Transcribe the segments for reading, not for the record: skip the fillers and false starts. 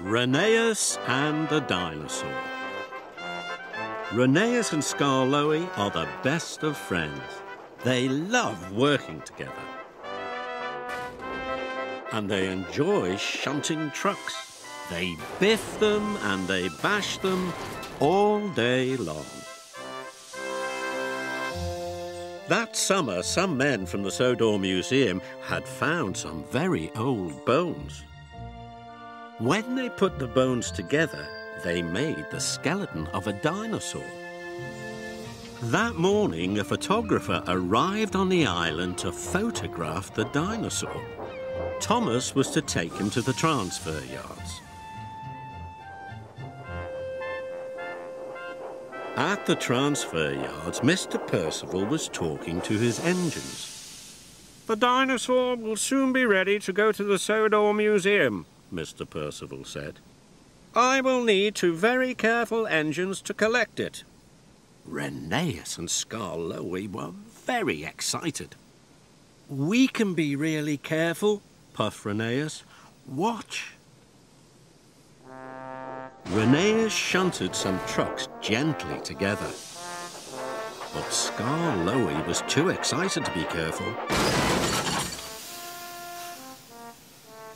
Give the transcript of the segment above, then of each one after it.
Rheneas and the Dinosaur. Rheneas and Skarloey are the best of friends. They love working together. And they enjoy shunting trucks. They biff them and they bash them all day long. That summer, some men from the Sodor Museum had found some very old bones. When they put the bones together, they made the skeleton of a dinosaur. That morning, a photographer arrived on the island to photograph the dinosaur. Thomas was to take him to the transfer yards. At the transfer yards, Mr. Percival was talking to his engines. "The dinosaur will soon be ready to go to the Sodor Museum," Mr. Percival said. "I will need 2 very careful engines to collect it." Rheneas and Skarloey were very excited. "We can be really careful," puffed Rheneas. "Watch." Rheneas shunted some trucks gently together. But Skarloey was too excited to be careful.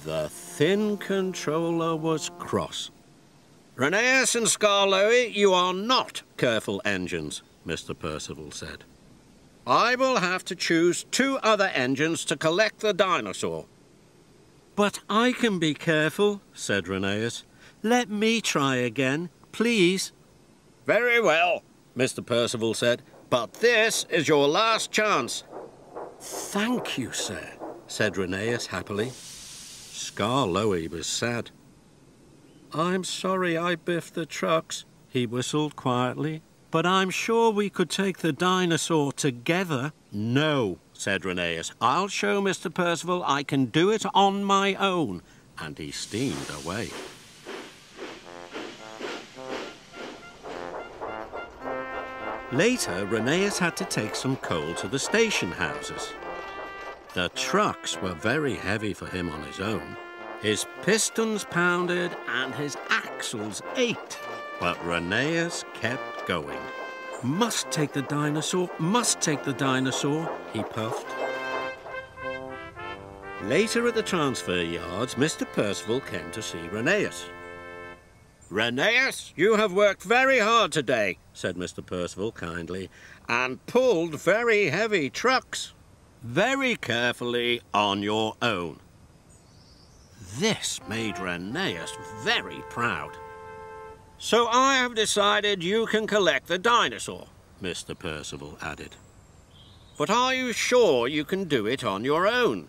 The thin controller was cross. "Rheneas and Skarloey, you are not careful engines," Mr. Percival said. "I will have to choose 2 other engines to collect the dinosaur." "But I can be careful," said Rheneas. "Let me try again, please." "Very well," Mr. Percival said, "but this is your last chance." "Thank you, sir," said Rheneas happily. Skarloey was sad. "I'm sorry I biffed the trucks," he whistled quietly, "but I'm sure we could take the dinosaur together." "No," said Rheneas. "I'll show Mr. Percival I can do it on my own." And he steamed away. Later, Rheneas had to take some coal to the station houses. The trucks were very heavy for him on his own. His pistons pounded and his axles ached. But Rheneas kept going. "Must take the dinosaur, must take the dinosaur," he puffed. Later at the transfer yards, Mr. Percival came to see Rheneas. "Rheneas, you have worked very hard today," said Mr. Percival kindly, "and pulled very heavy trucks. Very carefully on your own." This made Rheneas very proud. "So I have decided you can collect the dinosaur," Mr. Percival added. "But are you sure you can do it on your own?"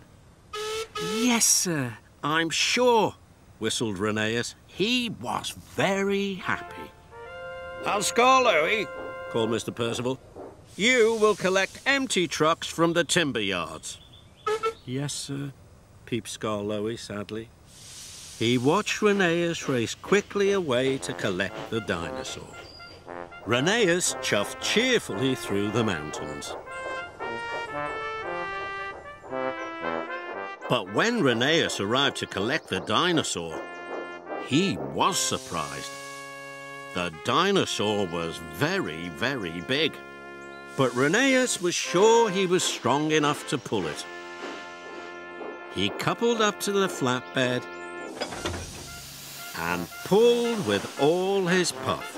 "Yes, sir, I'm sure," whistled Rheneas. He was very happy. "And Skarloey," called Mr. Percival, "you will collect empty trucks from the timber yards." "Yes, sir," peeped Skarloey sadly. He watched Rheneas race quickly away to collect the dinosaur. Rheneas chuffed cheerfully through the mountains. But when Rheneas arrived to collect the dinosaur, he was surprised. The dinosaur was very, very big. But Rheneas was sure he was strong enough to pull it. He coupled up to the flatbed and pulled with all his puff.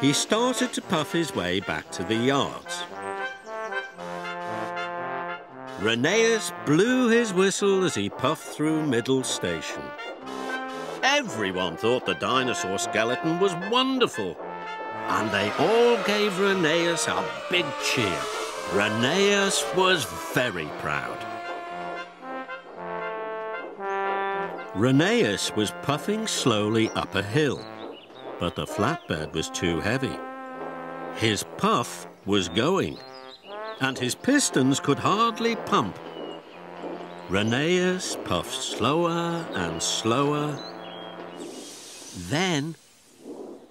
He started to puff his way back to the yards. Rheneas blew his whistle as he puffed through Middle Station. Everyone thought the dinosaur skeleton was wonderful, and they all gave Rheneas a big cheer. Rheneas was very proud. Rheneas was puffing slowly up a hill, but the flatbed was too heavy. His puff was going, and his pistons could hardly pump. Rheneas puffed slower and slower. Then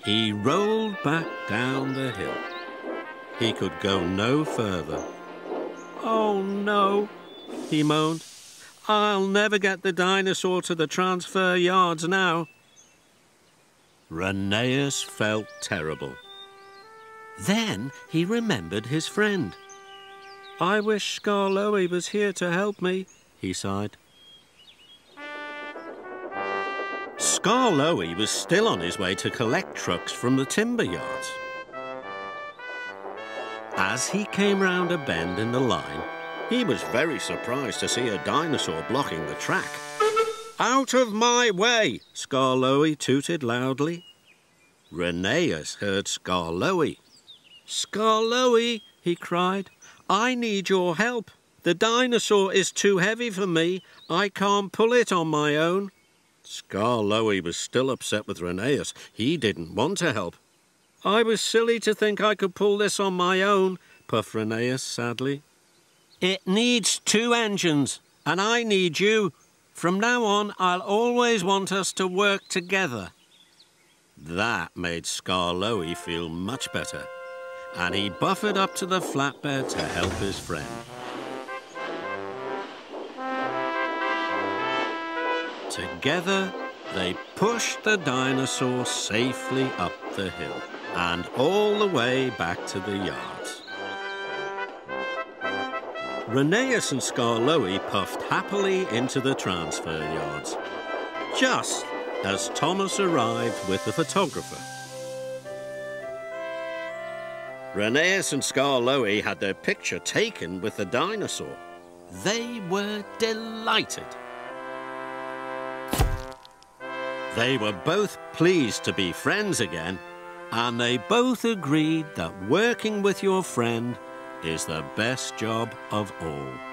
he rolled back down the hill. He could go no further. "Oh, no," he moaned. I'll never get the dinosaur to the transfer yards now. Rheneas felt terrible. Then he remembered his friend. I wish Skarloey was here to help me, he sighed. Skarloey was still on his way to collect trucks from the timber yards. As he came round a bend in the line, he was very surprised to see a dinosaur blocking the track. Out of my way, Skarloey tooted loudly. Rheneas heard Skarloey. Skarloey, he cried, I need your help. The dinosaur is too heavy for me. I can't pull it on my own. Skarloey was still upset with Rheneas. He didn't want to help. I was silly to think I could pull this on my own, puffed Rheneas sadly. It needs 2 engines, and I need you. From now on, I'll always want us to work together. That made Skarloey feel much better, and he buffered up to the flatbed to help his friend. Together, they pushed the dinosaur safely up the hill and all the way back to the yards. Rheneas and Skarloey puffed happily into the transfer yards, just as Thomas arrived with the photographer. Rheneas and Skarloey had their picture taken with the dinosaur. They were delighted. They were both pleased to be friends again, and they both agreed that working with your friend is the best job of all.